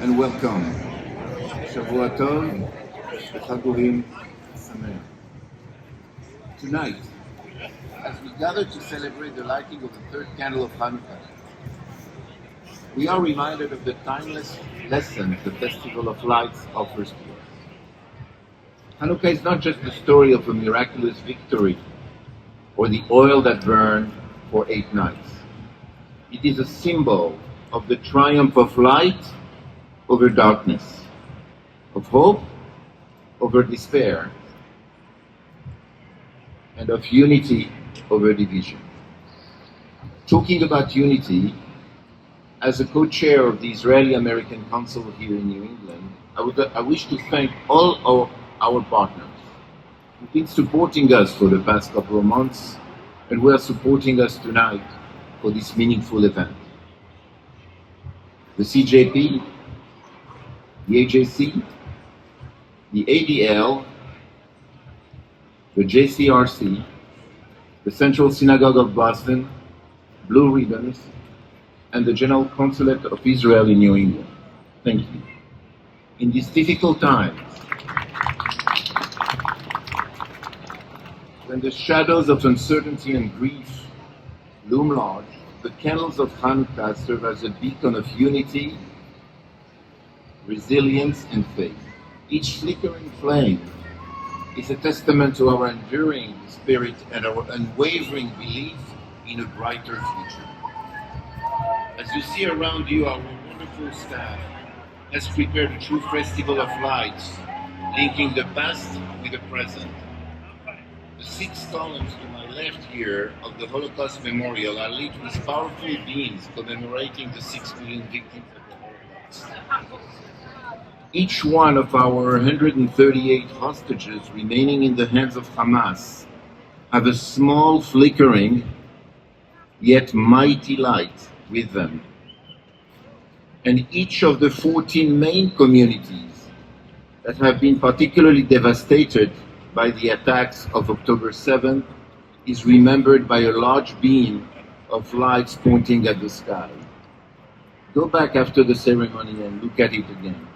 and welcome. Shavua Tov, Chagurim Sameach. Tonight, as we gather to celebrate the lighting of the third candle of Hanukkah, we are reminded of the timeless lesson the Festival of Lights offers to us. Hanukkah is not just the story of a miraculous victory or the oil that burned for 8 nights. It is a symbol of the triumph of light over darkness, of hope over despair, and of unity over division. Talking about unity, as a co-chair of the Israeli-American Council here in New England, I wish to thank all our partners who've been supporting us for the past couple of months and who are supporting us tonight for this meaningful event. The CJP, the AJC, the ADL, the JCRC, the Central Synagogue of Boston, Blue Ribbons, and the General Consulate of Israel in New England. Thank you. In these difficult times, when the shadows of uncertainty and grief loom large, the candles of Hanukkah serve as a beacon of unity, resilience, and faith. Each flickering flame is a testament to our enduring spirit and our unwavering belief in a brighter future. As you see around you, our wonderful staff has prepared a true festival of lights, linking the past with the present. The 6 columns to my left here of the Holocaust Memorial are lit with powerful beams commemorating the 6 million victims of the Holocaust. Each one of our 138 hostages remaining in the hands of Hamas have a small flickering, yet mighty light with them. And each of the 14 main communities that have been particularly devastated by the attacks of October 7th is remembered by a large beam of lights pointing at the sky. Go back after the ceremony and look at it again.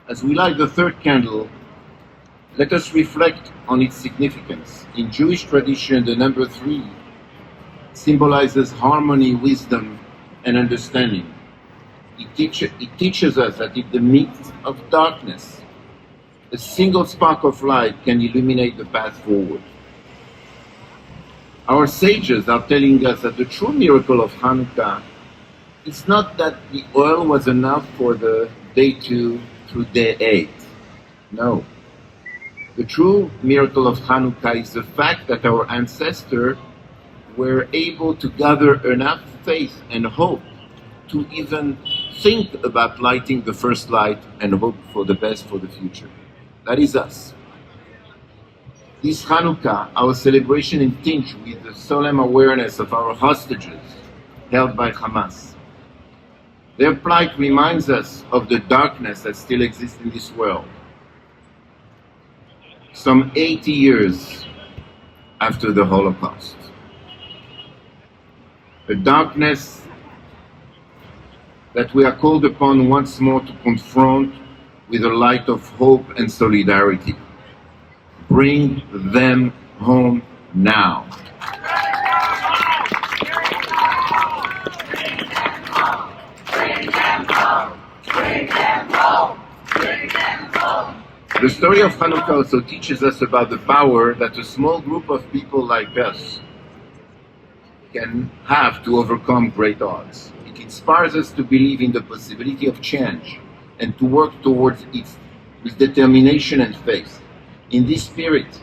As we light the third candle, let us reflect on its significance. In Jewish tradition, the number 3 symbolizes harmony, wisdom, and understanding. It teaches us that in the midst of darkness, a single spark of light can illuminate the path forward. Our sages are telling us that the true miracle of Hanukkah is not that the oil was enough for the day 2 through day 8. No. The true miracle of Hanukkah is the fact that our ancestors were able to gather enough faith and hope to even think about lighting the first light and hope for the best for the future. That is us. This Hanukkah, our celebration is tinged with the solemn awareness of our hostages held by Hamas. Their plight reminds us of the darkness that still exists in this world. Some 80 years after the Holocaust. A darkness that we are called upon once more to confront with a light of hope and solidarity. Bring them home now. Bring them home. Bring them home. Bring them home. Bring them home. The story of Hanukkah also teaches us about the power that a small group of people like us can have to overcome great odds. It inspires us to believe in the possibility of change and to work towards it with determination and faith. In this spirit,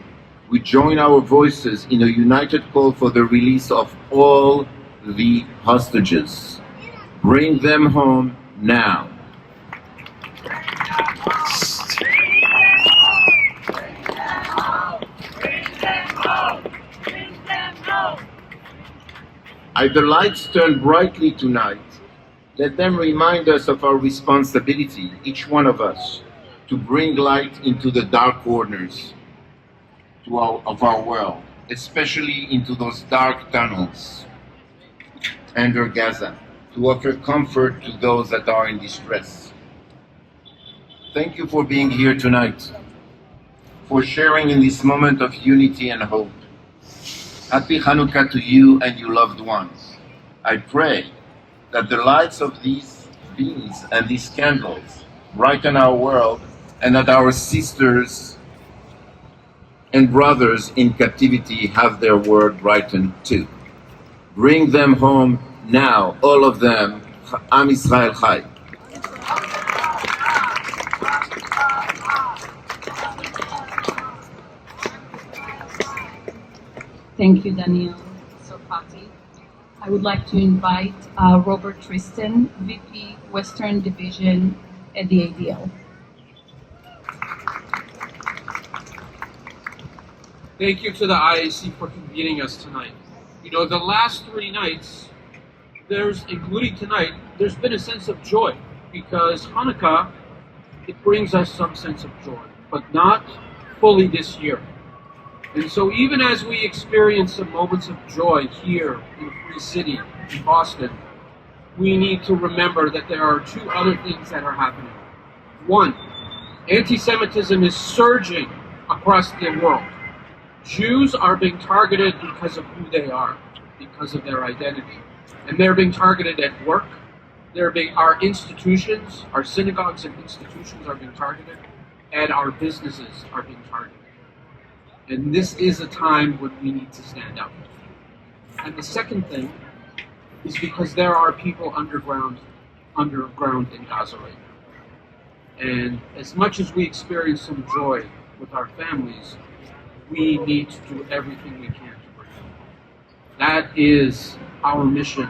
we join our voices in a united call for the release of all the hostages. Bring them home now. As the lights turn brightly tonight, let them remind us of our responsibility, each one of us, to bring light into the dark corners of our world, especially into those dark tunnels under Gaza, to offer comfort to those that are in distress, Thank you for being here tonight, for sharing in this moment of unity and hope. Happy Hanukkah to you and your loved ones. I pray that the lights of these beams and these candles brighten our world, and that our sisters and brothers in captivity have their world brightened too. Bring them home now, all of them. Am Yisrael Chai. Thank you, Daniel Serfaty. I would like to invite Robert Trestan, VP Western Division at the ADL. Thank you to the IAC for convening us tonight. You know, the last 3 nights, including tonight, there's been a sense of joy, because Hanukkah, it brings us some sense of joy, but not fully this year. And so even as we experience some moments of joy here in the Free City, in Boston, we need to remember that there are 2 other things that are happening. 1, anti-Semitism is surging across the world. Jews are being targeted because of who they are, because of their identity. And they're being targeted at work. Our institutions, our synagogues and institutions are being targeted, and our businesses are being targeted. And this is a time when we need to stand up. And the second thing is because there are people underground in Gaza right now. And as much as we experience some joy with our families, we need to do everything we can to bring them home. That is our mission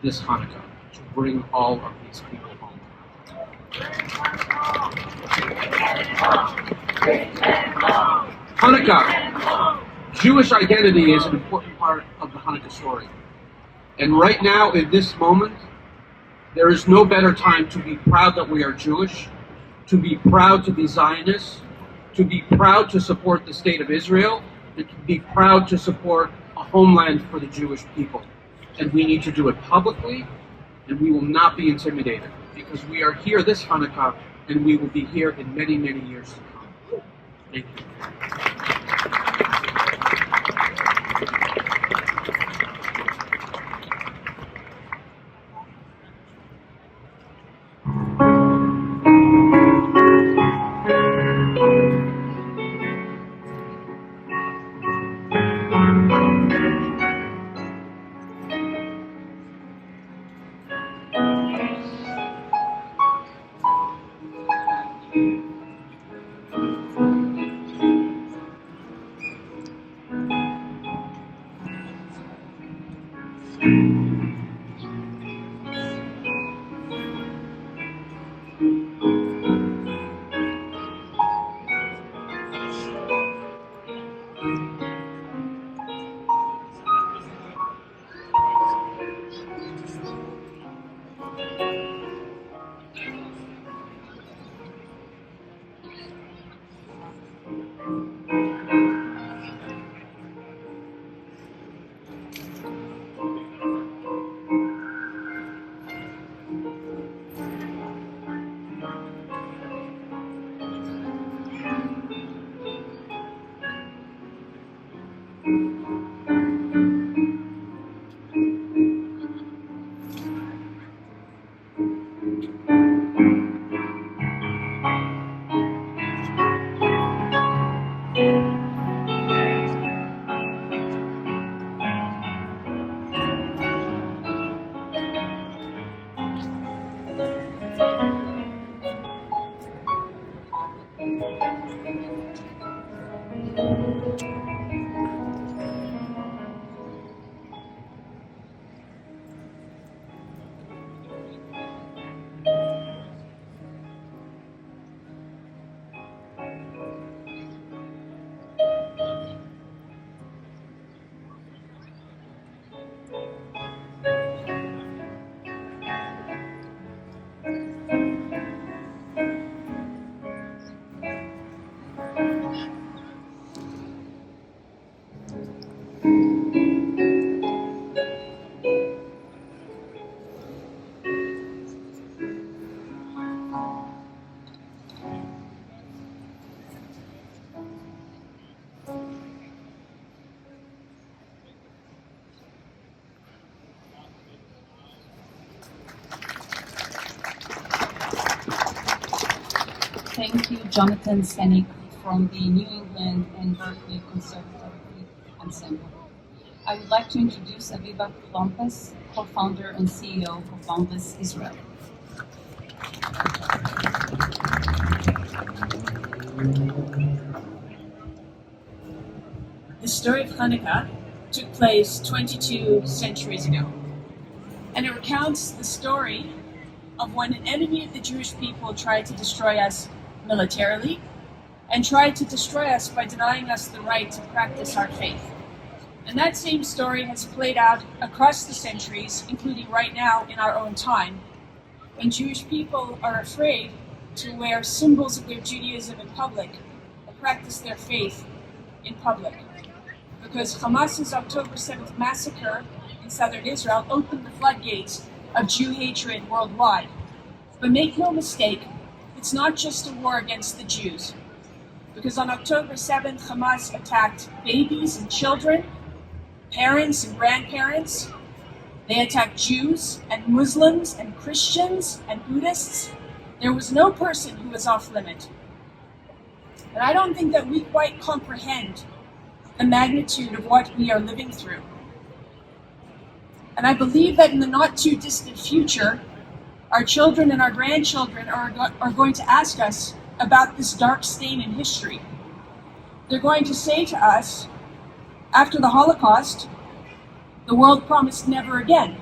this Hanukkah, to bring all of these people home. Hanukkah. Jewish identity is an important part of the Hanukkah story. And right now, in this moment, there is no better time to be proud that we are Jewish, to be proud to be Zionists, to be proud to support the state of Israel, and to be proud to support a homeland for the Jewish people. And we need to do it publicly, and we will not be intimidated, because we are here this Hanukkah, and we will be here in many, many years to come. Thank you. thank you, Jonathan Senik from the New England and Berkeley Conservatory Ensemble. I would like to introduce Aviva Klompas, co-founder and CEO of Boundless Israel. The story of Hanukkah took place 22 centuries ago, and it recounts the story of when an enemy of the Jewish people tried to destroy us militarily and tried to destroy us by denying us the right to practice our faith. And that same story has played out across the centuries, including right now in our own time, when Jewish people are afraid to wear symbols of their Judaism in public or practice their faith in public. Because Hamas's October 7th massacre in southern Israel opened the floodgates of Jew hatred worldwide. But make no mistake, it's not just a war against the Jews. Because on October 7th, Hamas attacked babies and children, parents and grandparents. They attacked Jews and Muslims and Christians and Buddhists. There was no person who was off limit. And I don't think that we quite comprehend the magnitude of what we are living through. And I believe that in the not too distant future, our children and our grandchildren are going to ask us about this dark stain in history. They're going to say to us, after the Holocaust, the world promised never again.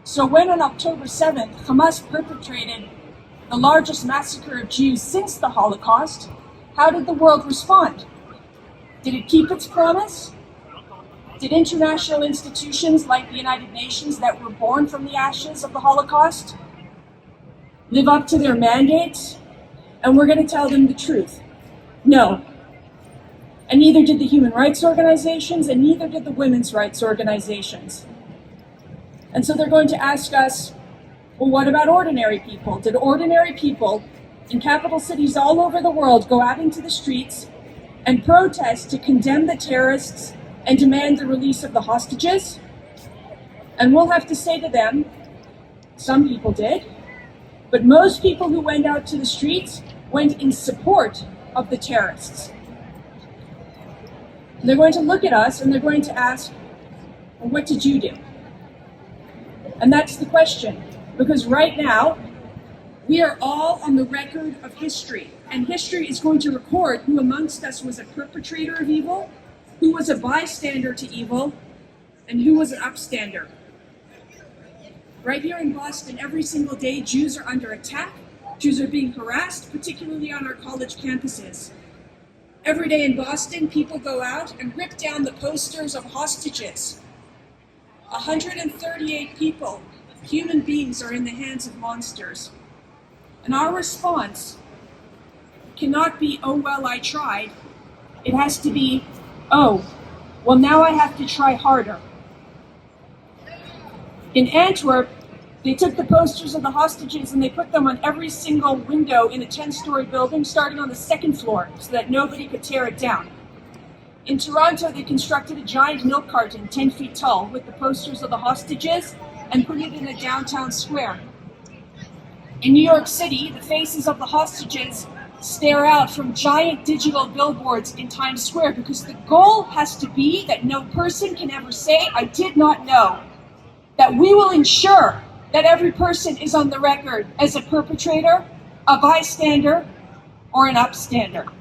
So when on October 7th, Hamas perpetrated the largest massacre of Jews since the Holocaust, how did the world respond? Did it keep its promise? Did international institutions like the United Nations that were born from the ashes of the Holocaust live up to their mandates? And we're going to tell them the truth. No. And neither did the human rights organizations, and neither did the women's rights organizations. And so they're going to ask us, well, what about ordinary people? Did ordinary people in capital cities all over the world go out into the streets and protest to condemn the terrorists and demand the release of the hostages? And we'll have to say to them, some people did, but most people who went out to the streets went in support of the terrorists. And they're going to look at us and they're going to ask, well, what did you do? And that's the question, because right now, we are all on the record of history, and history is going to record who amongst us was a perpetrator of evil, who was a bystander to evil, and who was an upstander. Right here in Boston, every single day, Jews are under attack. Jews are being harassed, particularly on our college campuses. Every day in Boston, people go out and rip down the posters of hostages. 138 people, human beings, are in the hands of monsters. And our response cannot be, oh, well, I tried. It has to be, oh, well, now I have to try harder. In Antwerp, they took the posters of the hostages and they put them on every single window in a 10-story building, starting on the second floor, so that nobody could tear it down. In Toronto, they constructed a giant milk carton 10 feet tall with the posters of the hostages and put it in a downtown square. In New York City, the faces of the hostages stare out from giant digital billboards in Times Square, because the goal has to be that no person can ever say, I did not know. That we will ensure that every person is on the record as a perpetrator, a bystander, or an upstander.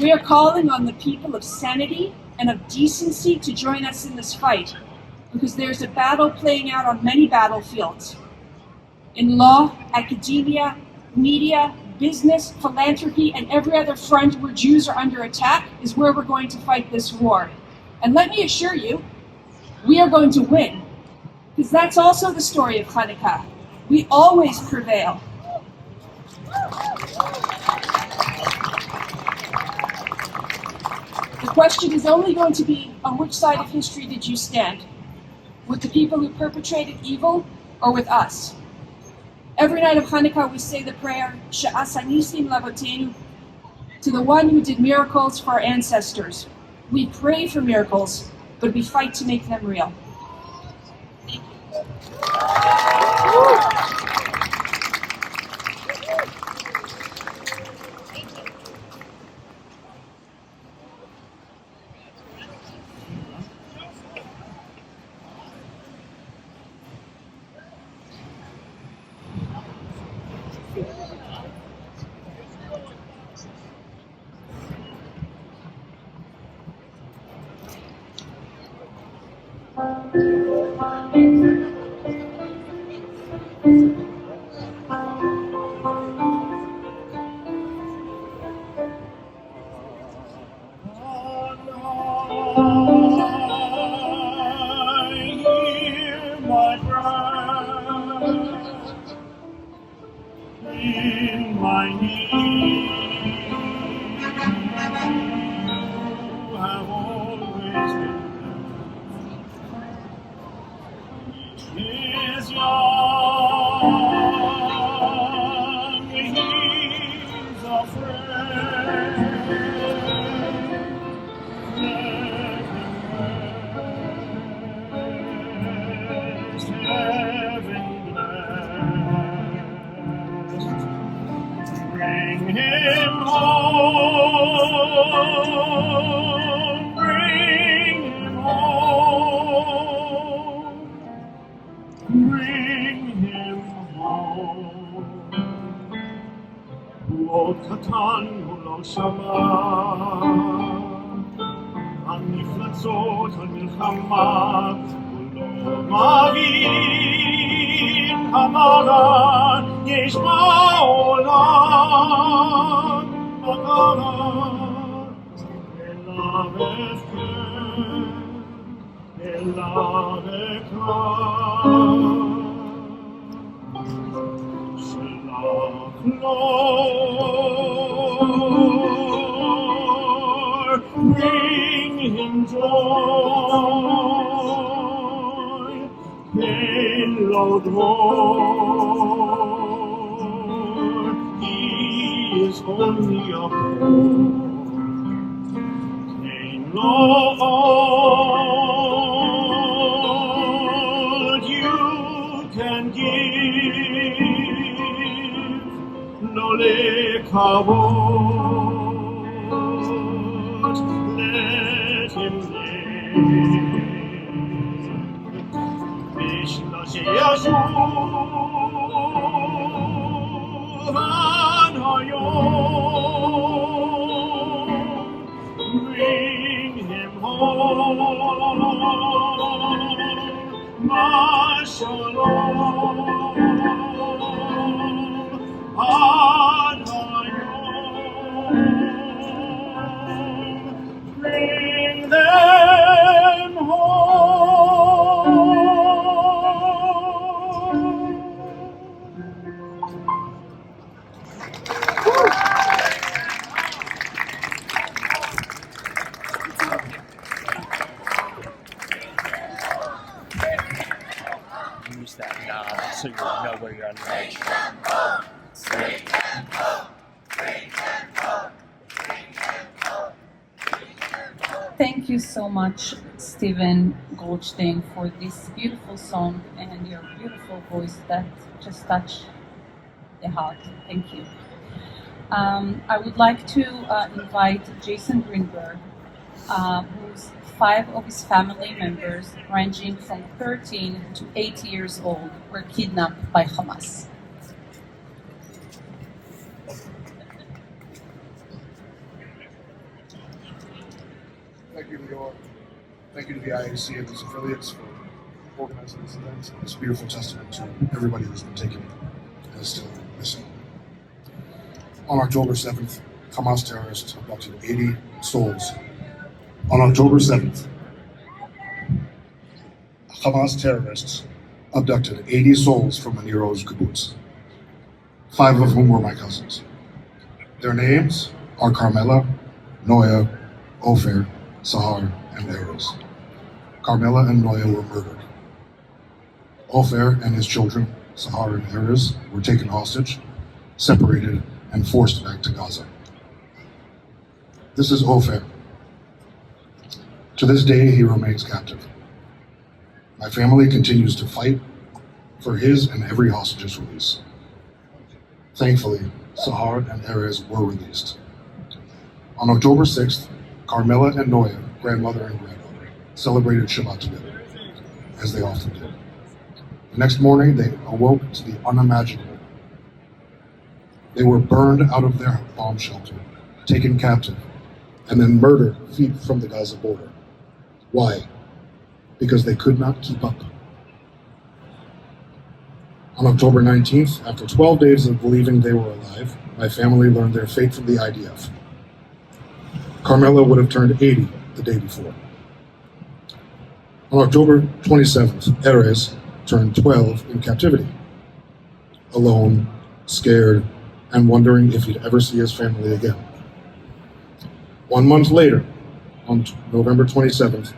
We are calling on the people of sanity and of decency to join us in this fight, because there's a battle playing out on many battlefields. In law, academia, media, business, philanthropy, and every other front where Jews are under attack is where we're going to fight this war. And let me assure you, we are going to win, because that's also the story of Hanukkah. We always prevail. The question is only going to be, on which side of history did you stand? With the people who perpetrated evil, or with us? Every night of Hanukkah we say the prayer, She'asa Nisim Lavotenu, to the one who did miracles for our ancestors. We pray for miracles, but we fight to make them real. המפלצות המלחמה ולא מבין המרה יש בעולם בקרה אלא הפקר אלא בקרה שלך Lord, bring him joy, hallowed Lord, he is only a plain Lord, you can give no lekavod, let him live. Vishna sheyashuv an hayom, bring him home, my shalom. Bring them home. Use that knob so you know where you're on the edge. Thank you so much, Stephen Goldstein, for this beautiful song and your beautiful voice that just touched the heart. Thank you. I would like to invite Jason Greenberg, whose 5 of his family members, ranging from 13 to 80 years old, were kidnapped by Hamas. Thank you, Leeyah. Thank you to the IAC and its affiliates for organizing this event. It's a beautiful testament to everybody who's been taken and is still missing. On October 7th, Hamas terrorists abducted 80 souls. On October 7th, Hamas terrorists abducted 80 souls from a Nero's kibbutz, 5 of whom were my cousins. Their names are Carmela, Noah, Ofer, Sahar, and Erez. Carmela and Noah were murdered. Ofer and his children, Sahar and Erez, were taken hostage, separated, and forced back to Gaza. This is Ofer. To this day, he remains captive. My family continues to fight for his and every hostage's release. Thankfully, Sahar and Erez were released. On October 6th, Carmela and Noya, grandmother and granddaughter, celebrated Shabbat together, as they often did. The next morning, they awoke to the unimaginable. They were burned out of their bomb shelter, taken captive, and then murdered feet from the Gaza border. Why? Because they could not keep up. On October 19th, after 12 days of believing they were alive, my family learned their fate from the IDF. Carmela would have turned 80 the day before. On October 27th, Erez turned 12 in captivity, alone, scared, and wondering if he'd ever see his family again. 1 month later, on November 27th,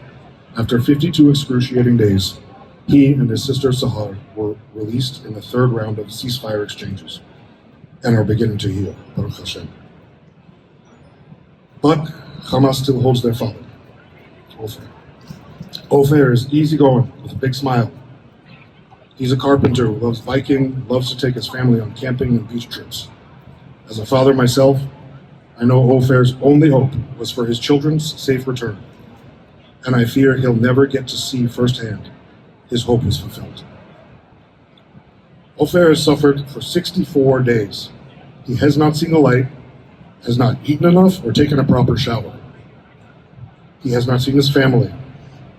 after 52 excruciating days, he and his sister Sahar were released in the third round of ceasefire exchanges and are beginning to heal, Baruch Hashem. But Hamas still holds their father, Ofer. Ofer is easygoing with a big smile. He's a carpenter who loves biking, loves to take his family on camping and beach trips. As a father myself, I know Ofer's only hope was for his children's safe return, and I fear he'll never get to see firsthand his hope is fulfilled. Ofer has suffered for 64 days. He has not seen the light, has not eaten enough or taken a proper shower. He has not seen his family.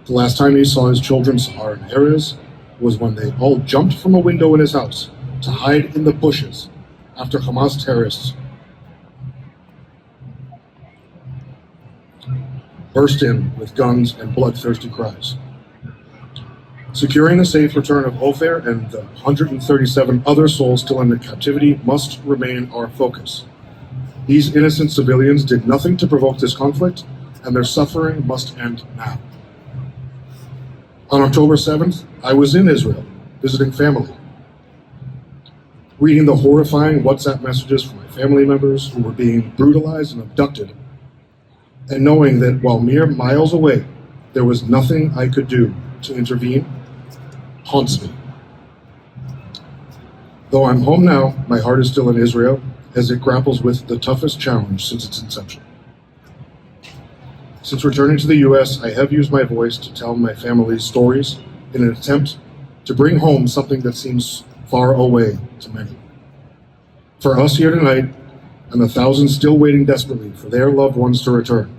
The last time he saw his children, Sahar and Erez, was when they all jumped from a window in his house to hide in the bushes after Hamas terrorists burst in with guns and bloodthirsty cries. Securing the safe return of Ofer and the 137 other souls still in captivity must remain our focus. These innocent civilians did nothing to provoke this conflict, and their suffering must end now. On October 7th, I was in Israel, visiting family, reading the horrifying WhatsApp messages from my family members who were being brutalized and abducted, and knowing that while mere miles away, there was nothing I could do to intervene, haunts me. Though I'm home now, my heart is still in Israel as it grapples with the toughest challenge since its inception. Since returning to the US, I have used my voice to tell my family's stories in an attempt to bring home something that seems far away to many. For us here tonight, and the thousands still waiting desperately for their loved ones to return,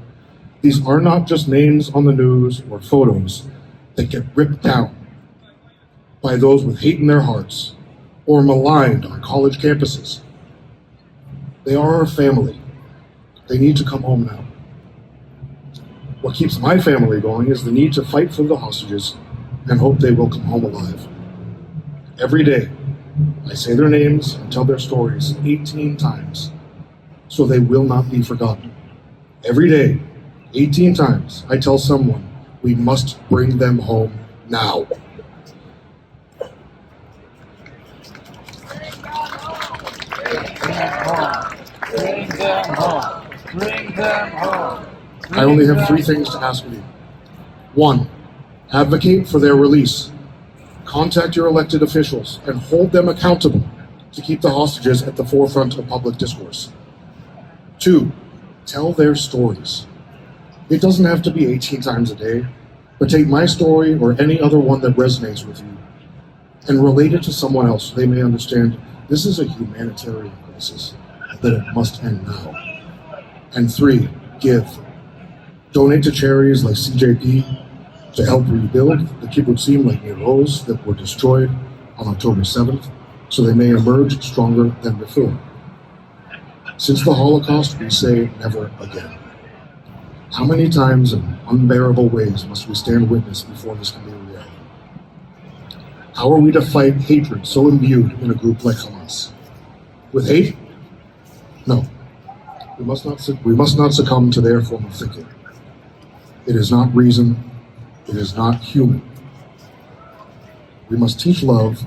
these are not just names on the news or photos that get ripped down by those with hate in their hearts or maligned on college campuses. They are our family. They need to come home now. What keeps my family going is the need to fight for the hostages and hope they will come home alive. Every day, I say their names and tell their stories 18 times so they will not be forgotten. Every day, 18 times, I tell someone we must bring them home now. Bring them home. Bring them home. I only have 3 things to ask of you. 1, advocate for their release. Contact your elected officials and hold them accountable to keep the hostages at the forefront of public discourse. 2, tell their stories. It doesn't have to be 18 times a day, but take my story or any other one that resonates with you and relate it to someone else so they may understand this is a humanitarian crisis, that it must end now. And 3, give. Donate to charities like CJP to help rebuild the kibbutzim like Nir Oz that were destroyed on October 7th, so they may emerge stronger than before. Since the Holocaust, we say never again. How many times in unbearable ways must we stand witness before this can be a reality? How are we to fight hatred so imbued in a group like Hamas? With hate? No. We must not succumb to their form of thinking. It is not reason. It is not human. We must teach love,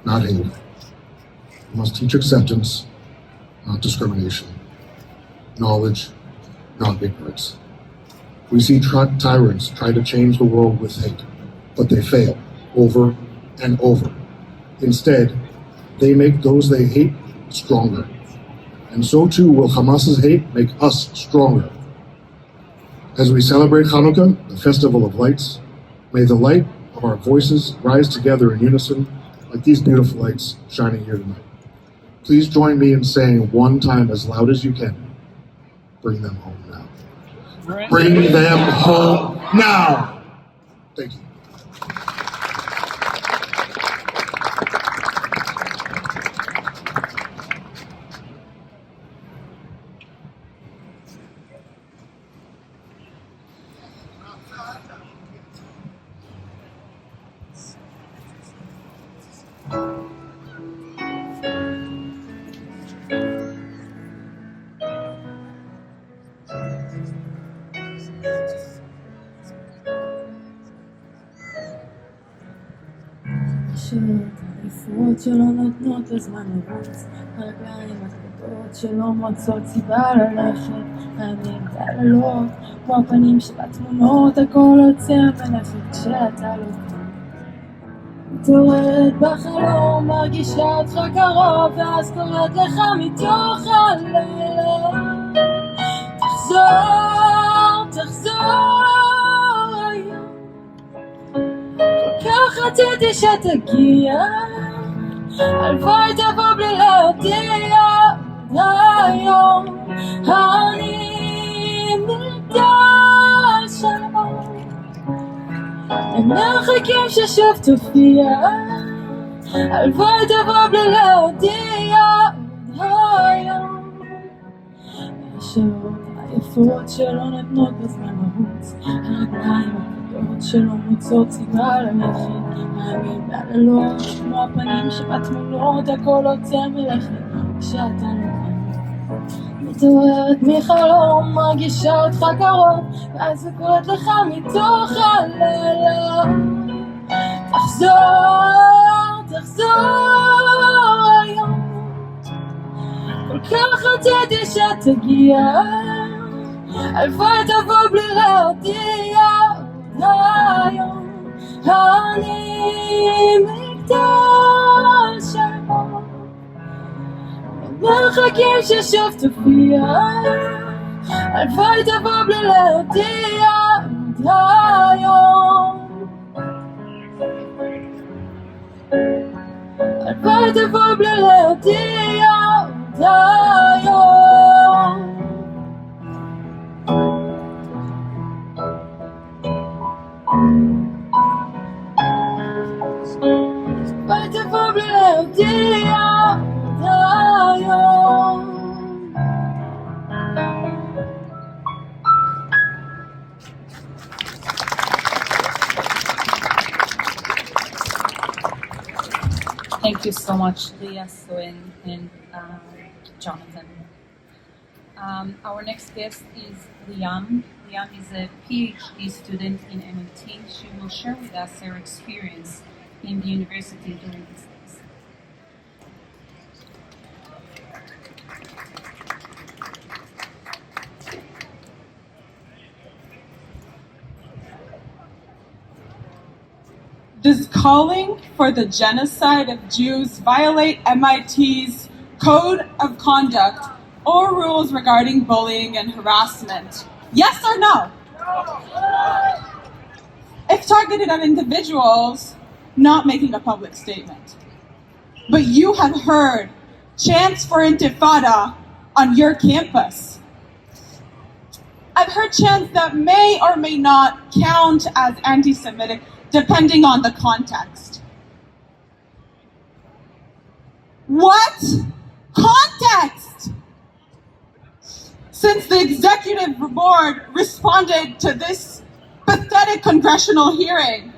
not hate. We must teach acceptance, not discrimination. Knowledge, not ignorance. We see tyrants try to change the world with hate, but they fail over and over. Instead, they make those they hate stronger. And so too will Hamas's hate make us stronger. As we celebrate Hanukkah, the festival of lights, may the light of our voices rise together in unison like these beautiful lights shining here tonight. Please join me in saying one time as loud as you can, bring them home now. Bring them home now. Thank you. העייפות שלא נותנות לזמן לרוץ, הרגליים הכבדות שלא מוצאות סיבה ללכת, הימים והלילות, כמו הפנים של התמונות, הכל עוצר בנפש כשאתה לא כאן. מתעוררת בחלום, מרגישה אותך קרוב, ואז קוראת לך מתוך הלילה, תחזור, תחזור היום. כך רציתי שתגיע, הלוואי תבוא בלי להודיע, היום אני מגדל שלום, הם מחכים ששוב תופיע, הלוואי תבוא בלי להודיע, היום השעות העייפות שלא נתנות בזמן לרוץ, הרגליים שלא מוצאות סיבה ללכת, הימים והלילות, כמו הפנים שבתמונות, הכל עוצר מלכת כשאתה לא כאן. מתעוררת מחלום, מרגישה אותך קרוב, ואז קוראת לך מתוך הלילה, תחזור, תחזור היום. כל כך רציתי שתגיע, הלוואי תבוא בלי להודיע, היום אני מגדל שלום, מחכים ששוב תופיע, הלוואי תבוא בלי להודיע, היום הלוואי תבוא בלי להודיע, היום ותבוא בלי להודיע היום. Thank you so much, Leeyah Soen and Jonathan. Our next guest is Liam. Liam is a PhD student in MIT. She will share with us her experience in the university during these days. Does calling for the genocide of Jews violate MIT's Code of Conduct or rules regarding bullying and harassment? Yes or no? If targeted at individuals, not making a public statement. But you have heard chants for Intifada on your campus. I've heard chants that may or may not count as anti-Semitic, depending on the context. What context? Since the executive board responded to this pathetic congressional hearing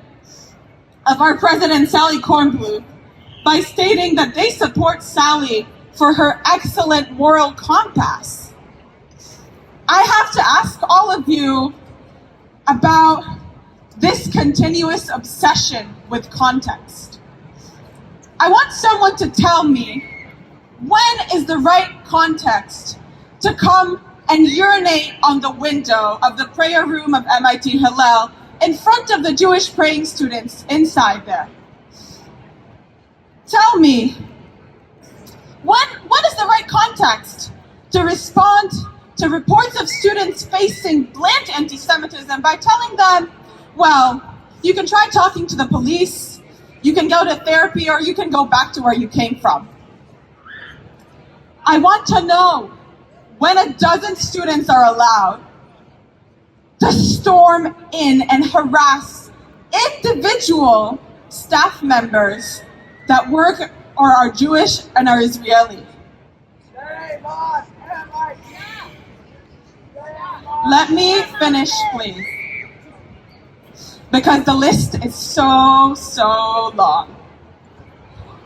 of our president, Sally Kornbluth, by stating that they support Sally for her excellent moral compass. I have to ask all of you about this continuous obsession with context. I want someone to tell me, when is the right context to come and urinate on the window of the prayer room of MIT Hillel in front of the Jewish praying students inside there? tell me, what is the right context to respond to reports of students facing blatant anti-Semitism by telling them, well, you can try talking to the police, you can go to therapy, or you can go back to where you came from? I want to know when a dozen students are allowed to storm in and harass individual staff members that work or are Jewish and are Israeli. Let me finish, please, because the list is so long.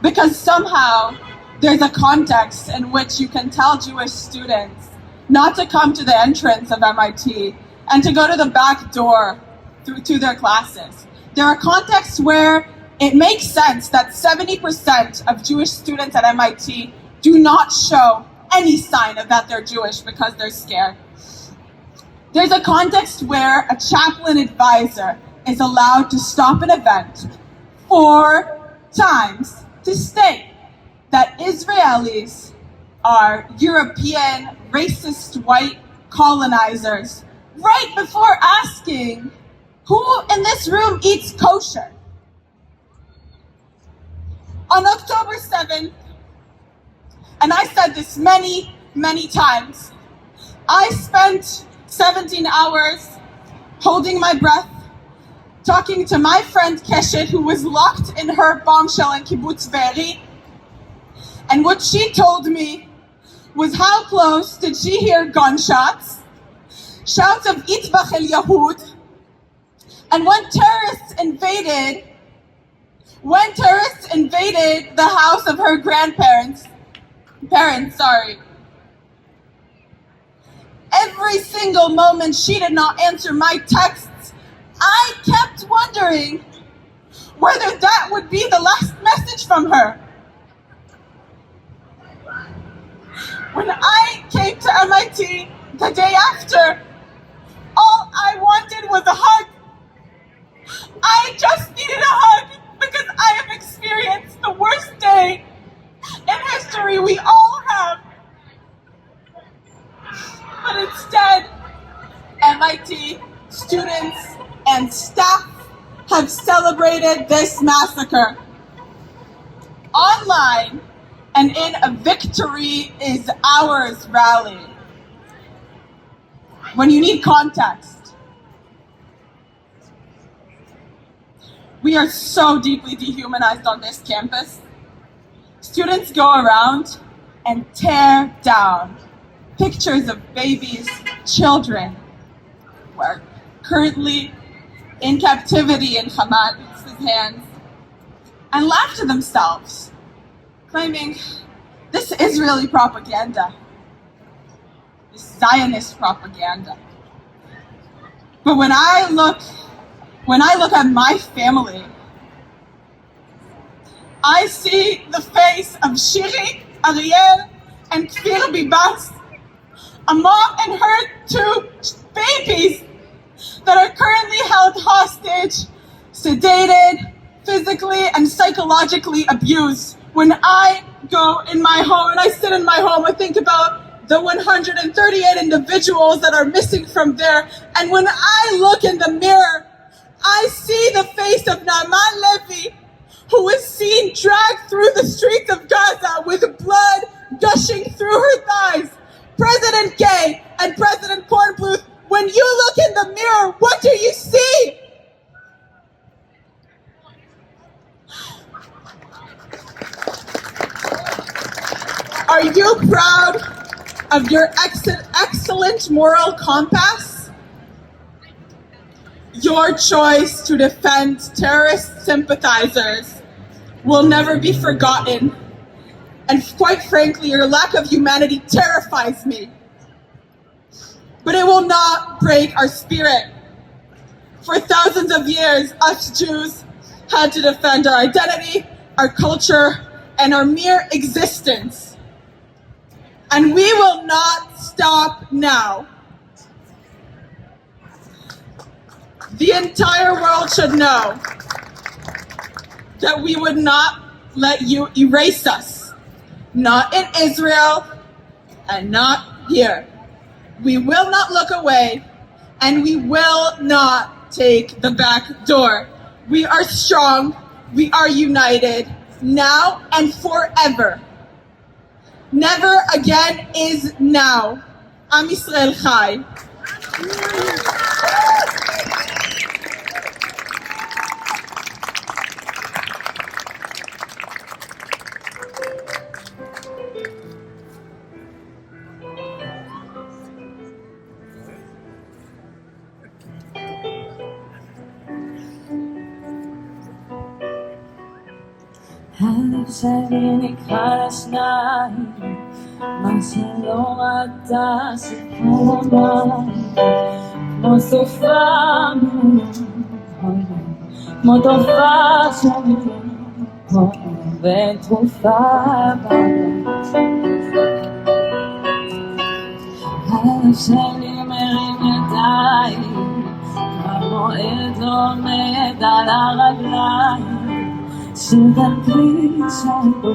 Because somehow there's a context in which you can tell Jewish students not to come to the entrance of MIT and to go to the back door to their classes. There are contexts where it makes sense that 70% of Jewish students at MIT do not show any sign of that they're Jewish because they're scared. There's a context where a chaplain advisor is allowed to stop an event 4 times to state that Israelis are European, racist, white colonizers, right before asking who in this room eats kosher. On October 7th, and I said this many times, I spent 17 hours holding my breath, talking to my friend Keshet, who was locked in her bombshell in Kibbutz Be'eri. And what she told me was how close did she hear gunshots, shouts of Itbach el Yahud, and when terrorists invaded the house of her parents, every single moment she did not answer my texts, I kept wondering whether that would be the last message from her. When I came to MIT the day after, all I wanted was a hug. I just needed a hug because I have experienced the worst day in history we all have. But instead, MIT students and staff have celebrated this massacre online and in a Victory is Ours rally. When you need context, we are so deeply dehumanized on this campus. Students go around and tear down pictures of babies, children, who are currently in captivity in Hamas' hands, and laugh to themselves, claiming this Israeli propaganda, this Zionist propaganda. But when I look at my family, I see the face of Shiri, Ariel, and Kfir Bibas, a mom and her 2 babies that are currently held hostage, sedated, physically and psychologically abused. When I go in my home and I sit in my home, I think about the 138 individuals that are missing from there. And when I look in the mirror, I see the face of Naaman Levy, who is seen dragged through the streets of Gaza with blood gushing through her thighs. President Gay and President Kornbluth, when you look in the mirror, what do you see? Are you proud of your excellent moral compass? Your choice to defend terrorist sympathizers will never be forgotten. And quite frankly, your lack of humanity terrifies me. But it will not break our spirit. For thousands of years, us Jews had to defend our identity, our culture, and our mere existence. And we will not stop now. The entire world should know that we would not let you erase us. Not in Israel and not here. We will not look away, and we will not take the back door. We are strong, we are united, now and forever. Never again is now. Am Yisrael Chai. הלב שלי נקרע לשניים, מה שלא ראתה סיפור המים, כמו סופה מלאה, כמו תופעה של ותרופה בלב. הלב שלי מרים ידיים, המועד עומד על הרגליים, שדרכי שלו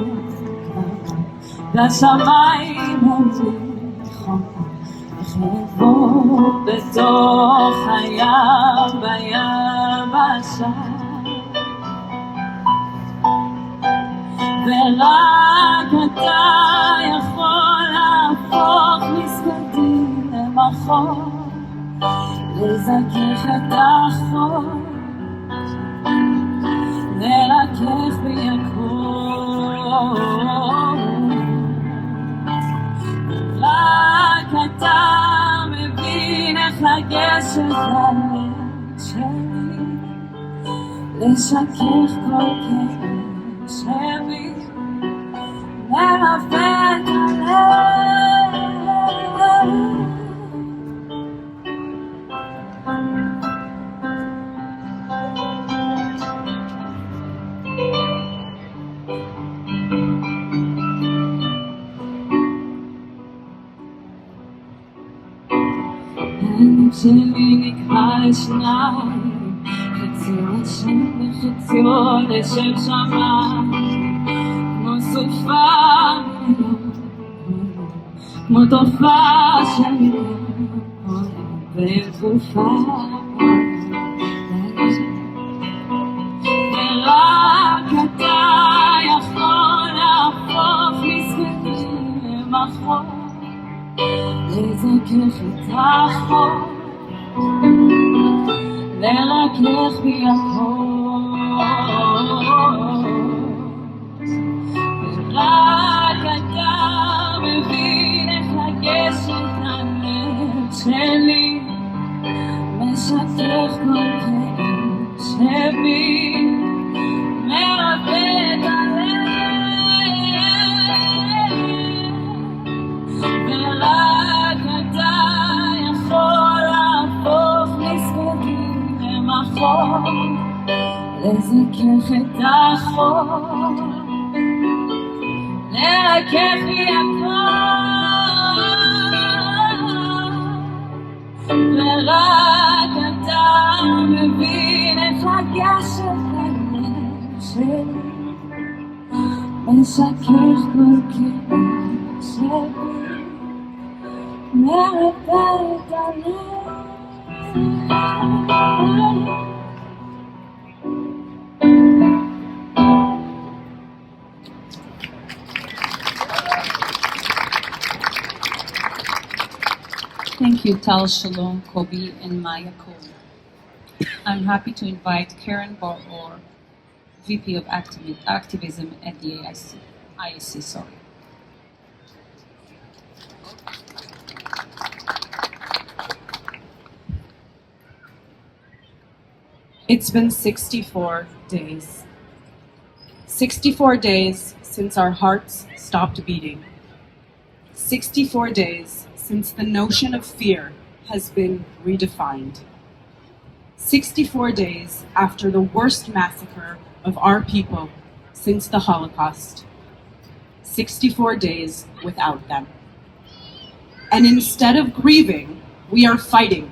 והשמיים עומדים חום, איך לבוא בתוך הים ביבשה, ורק אתה יכול להפוך מסגדים למחור, לזכך את החור, לרכך ביקור. רק אתה מבין איך לגשת ללב שלי, לשכך כל כאב שבי, לרפא את הלב. הלב שלי נקרע לשניים, חציו השם וחציו לשם שמיים, כמו סופה מלאה, כמו תופעה של ותרופה, ורק אתה יכול להפוך מסגדים למחור, לזכך את החור, לרכך בי החור. ורק אתה מבין איך לגשת ללב שלי, משכך כל כאב שבי, מרפא את הלב. ורק אתה יכול להפוך מסגדים למחור, לזכך את החור, לרכך בי הכל. ורק אתה מבין איך לגשת ללב שלי, משכך כל כאב שבי, מרפא את הלב. Thank you, Tal Shalom, Kobe, and Maya Cole. I'm happy to invite Karen Bar-Or, VP of Activism at the IAC, sorry. It's been 64 days. 64 days since our hearts stopped beating. 64 days since the notion of fear has been redefined. 64 days after the worst massacre of our people since the Holocaust. 64 days without them. And instead of grieving, we are fighting.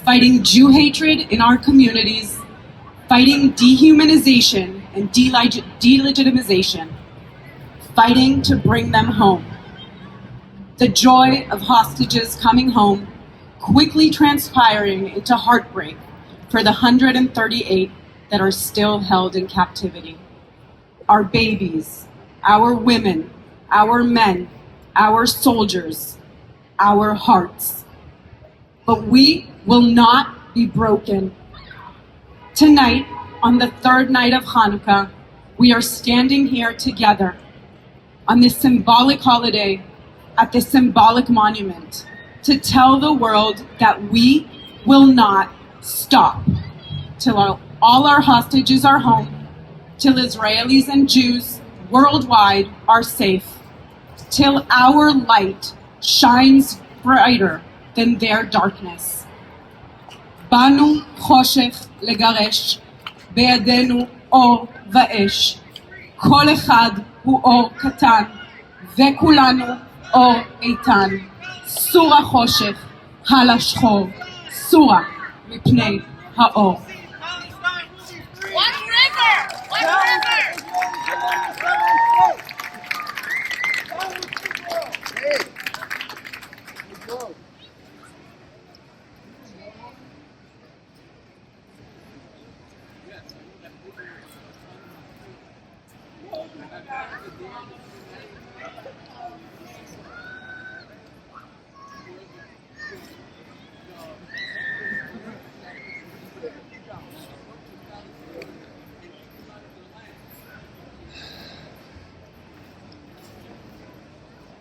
Fighting Jew hatred in our communities, fighting dehumanization and delegitimization, fighting to bring them home. The joy of hostages coming home, quickly transpiring into heartbreak for the 138 that are still held in captivity. Our babies, our women, our men, our soldiers, our hearts. But we will not be broken. Tonight, on the third night of Hanukkah, we are standing here together on this symbolic holiday at this symbolic monument to tell the world that we will not stop till all our hostages are home, till Israelis and Jews worldwide are safe, till our light shines brighter than their darkness. Banu choshech legaresh, בידינו אור ואש. כל אחד הוא אור קטן, וכולנו אור איתן. סורה חושך, הלאה שחור, סורה מפני האור.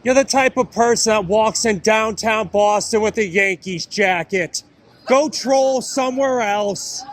You're the type of person that walks in downtown Boston with a Yankees jacket. Go troll somewhere else.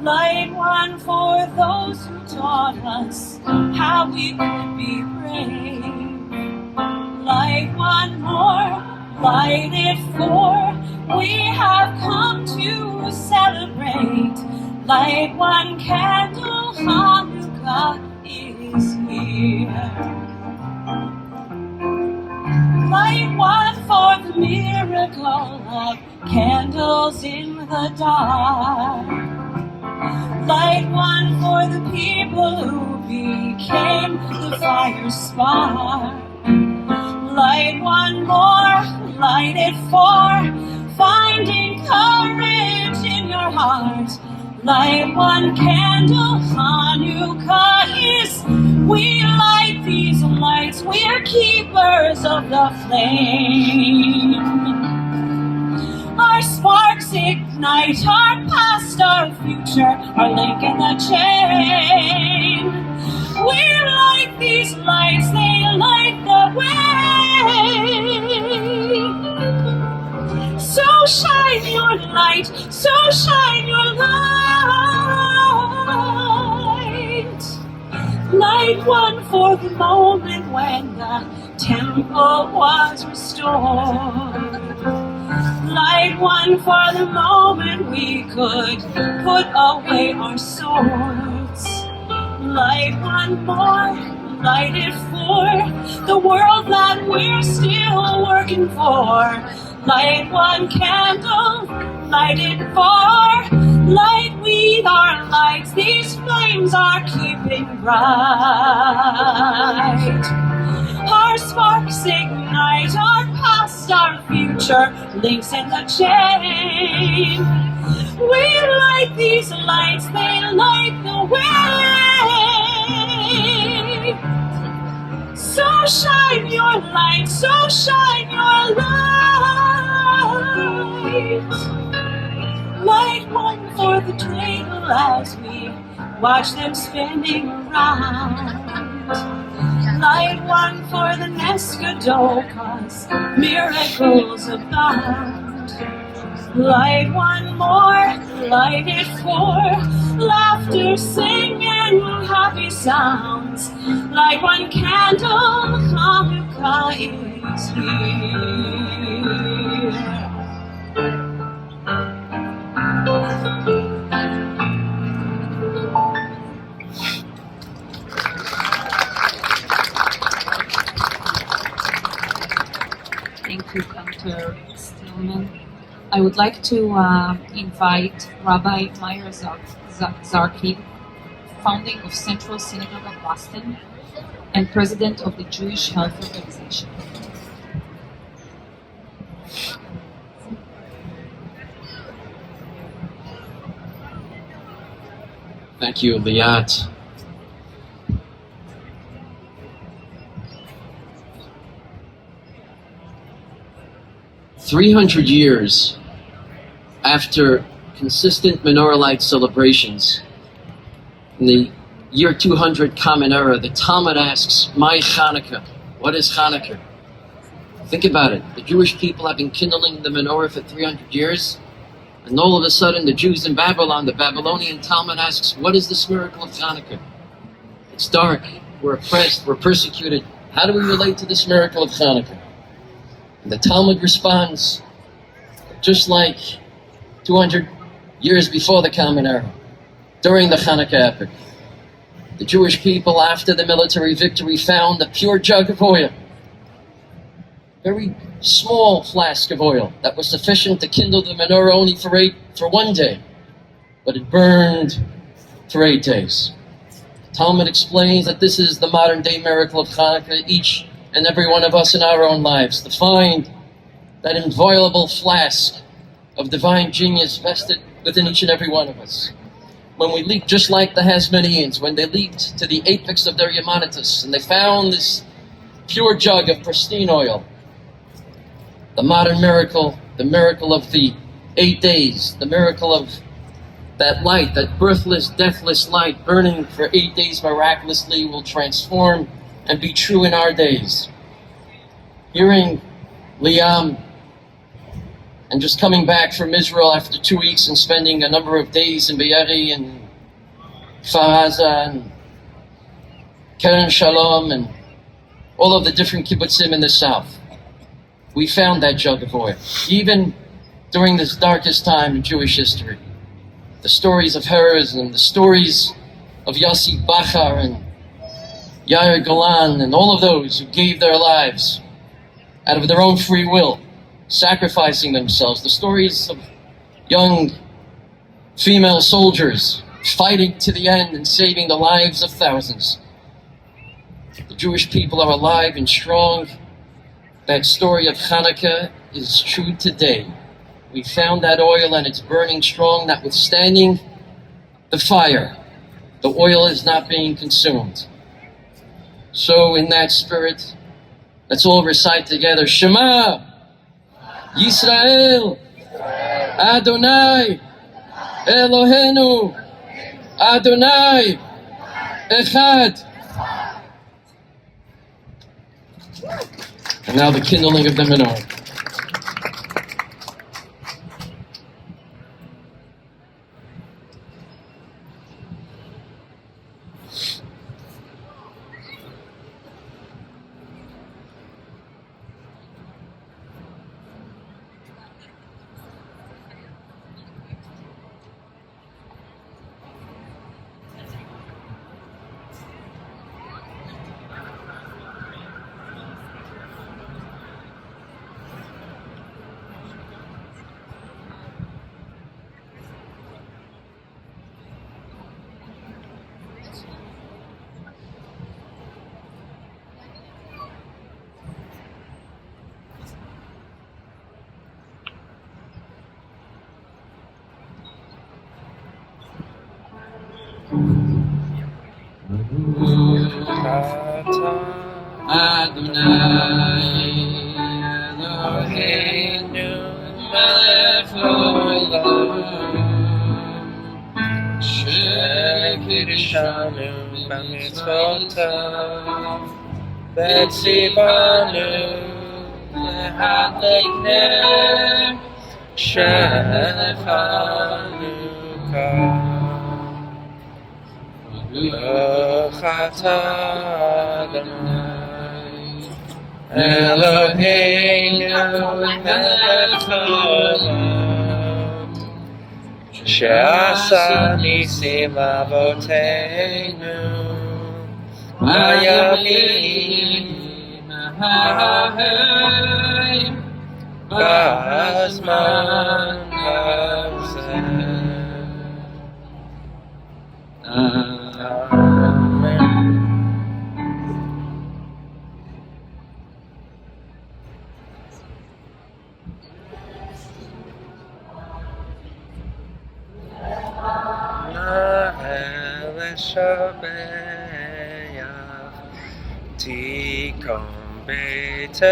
Light one for those who taught us how we could be brave. Light one more, light it for we have come to celebrate. Light one candle, Hanukkah is here. Light one for the miracle of candles in the dark. Light one for the people who became the fire's spark. Light one more, light it for finding courage in your heart. Light one candle, Hanukkah is. We light these lights, we are keepers of the flame. Our sparks ignite our past, our future, our link in the chain. We light these lights, they light the way. So shine your light, so shine your light. Light one for the moment when the temple was restored. Light one for the moment we could put away our swords. Light one more, light it for the world that we're still working for. Light one candle, light it for. Light we our lights, these flames are keeping bright. Our sparks ignite our past, our future, links in the chain. We light these lights, they light the way. So shine your light, so shine your light. Light one for the table as we watch them spinning around. Light one for the Nescadole, 'cause miracles abound. Light one more, light it for laughter, singing, happy sounds. Light one candle, Hanukkah is here. Thank you, Cantor, Stillman. I would like to invite Rabbi Meir Zarchi, founding of Central Synagogue of Boston and president of the Jewish Health Organization. Thank you, Liat. "300 years after consistent menorah light celebrations, in the year 200 Common Era, the Talmud asks, "My Hanukkah?" What is Hanukkah? Think about it. The Jewish people have been kindling the menorah for 300 years, and all of a sudden the Jews in Babylon, the Babylonian Talmud asks, "What is this miracle of Hanukkah?" It's dark, we're oppressed, we're persecuted. How do we relate to this miracle of Hanukkah? And the Talmud responds, just like 200 years before the Common Era, during the Hanukkah epic, the Jewish people, after the military victory, found a pure jug of oil, very small flask of oil that was sufficient to kindle the menorah only for 1 day, but it burned for 8 days. The Talmud explains that this is the modern day miracle of Hanukkah. Each and every one of us in our own lives to find that inviolable flask of divine genius vested within each and every one of us. When we leap, just like the Hasmoneans, when they leaped to the apex of their Yamanitas and they found this pure jug of pristine oil, the modern miracle, the miracle of the 8 days, the miracle of that light, that birthless, deathless light burning for 8 days miraculously will transform and be true in our days. Hearing Leeyah and just coming back from Israel after 2 weeks and spending a number of days in Be'eri and Kfar and Tal Shalom and all of the different kibbutzim in the south, we found that jug of oil. Even during this darkest time in Jewish history, the stories of Herz and the stories of Yossi Bachar and Yair Golan and all of those who gave their lives out of their own free will, sacrificing themselves, the stories of young female soldiers fighting to the end and saving the lives of thousands. The Jewish people are alive and strong. That story of Hanukkah is true today. We found that oil and it's burning strong, notwithstanding the fire. The oil is not being consumed. So in that spirit, let's all recite together, Shema Yisrael Adonai Eloheinu Adonai Echad. And now the kindling of the menorah. Adonai Eloheinu melech haolam shekiddushanu b'mitzvotav v'tzivanu lehadliknem של חנוכה. ברוך אתה אדוני אלוהינו מלך העולם, שעשה ניסים אבותינו בימים ההם בזמן הזה. אמן. נאה לשבח תיקום בתפילתי,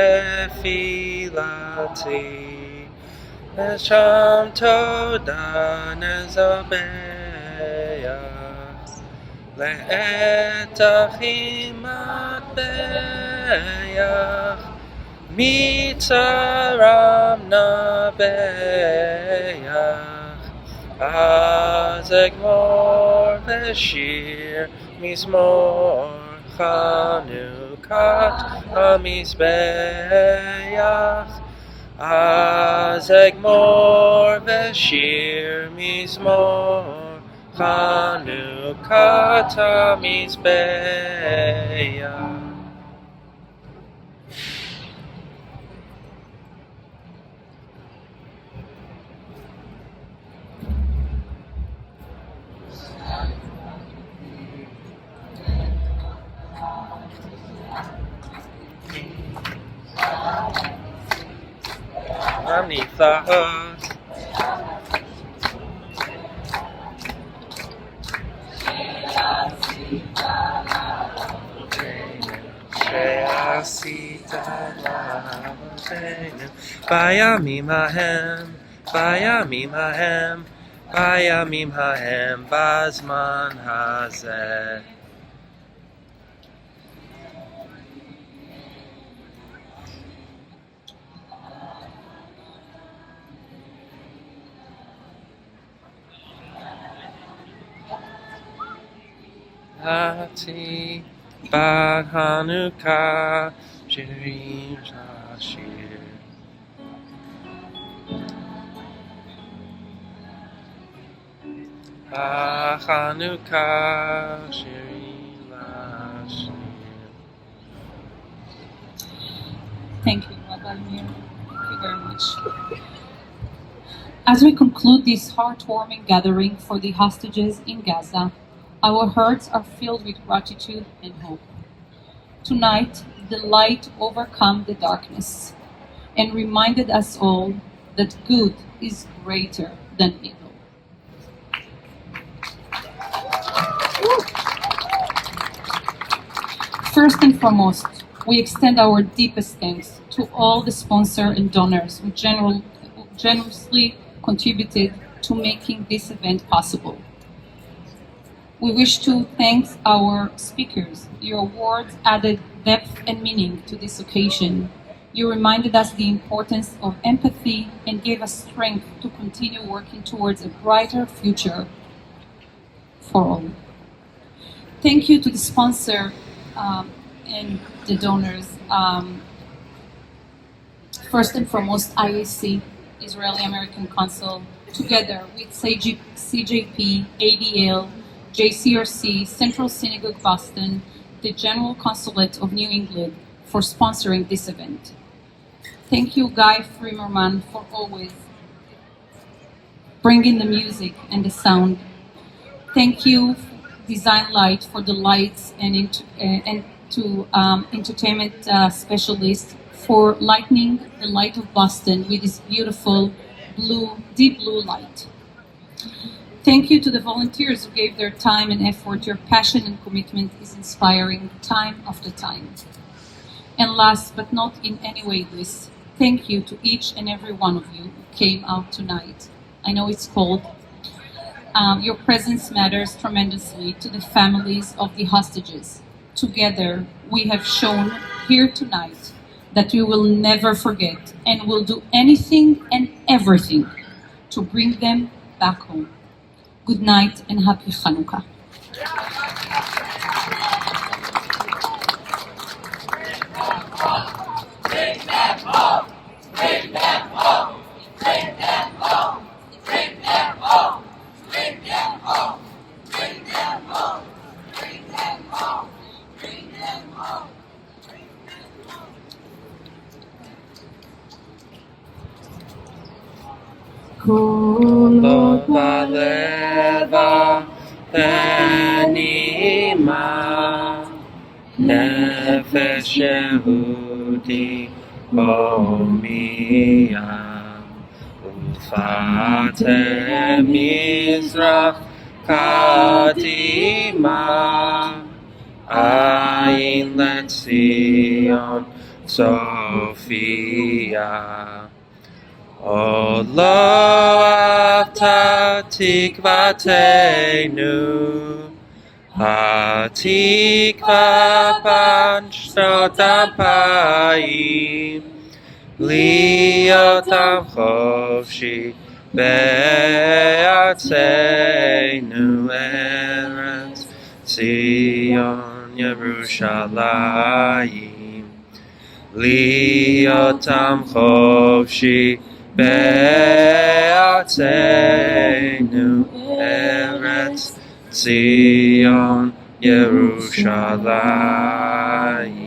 לשם תודה נזבח, לעת אחים מטבח, מצרם נבח. אז אגמור בשיר מזמור חנוכת המזבח. אז אגמור בשיר מזמור חנוכת המזבח. הנפלאות שעשית לאבותינו בימים ההם, בימים ההם, בימים ההם, בזמן הזה. Hatikvah Hanukkah shirim shashir. Hanukkah shirim shashir. Thank you, Rabbi Meir. Thank you very much. As we conclude this heartwarming gathering for the hostages in Gaza, our hearts are filled with gratitude and hope. Tonight, the light overcame the darkness and reminded us all that good is greater than evil. First and foremost, we extend our deepest thanks to all the sponsors and donors who generously contributed to making this event possible. We wish to thank our speakers. Your words added depth and meaning to this occasion. You reminded us the importance of empathy and gave us strength to continue working towards a brighter future for all. Thank you to the sponsor and the donors. First and foremost, IAC, Israeli American Council, together with CJP, ADL, JCRC, Central Synagogue Boston, the General Consulate of New England for sponsoring this event. Thank you, Guy Freemerman, for always bringing the music and the sound. Thank you, Design Light, for the lights and to entertainment specialist for lighting the light of Boston with this beautiful blue, deep blue light. Thank you to the volunteers who gave their time and effort. Your passion and commitment is inspiring time after time. And last but not in any way least, thank you to each and every one of you who came out tonight. I know it's cold. Your presence matters tremendously to the families of the hostages. Together, we have shown here tonight that we will never forget and will do anything and everything to bring them back home. Good night and happy Hanukkah. Bring them home! Bring them home! Bring them home! Bring them home! Bring them home! Bring them home! Bring them home! Bring them home! Kolo baleva penima nefesh Yehudi homiyam ufate mizrach kadima ayin letzion Sophia. O lo Hatikvatenu, Hatikvah banshnotam pa'im, Liyotam chofshi be'atzenu eretz Zion Yerushalayim, Liyotam chofshi be'atzenu eretz Zion Yerushalayim.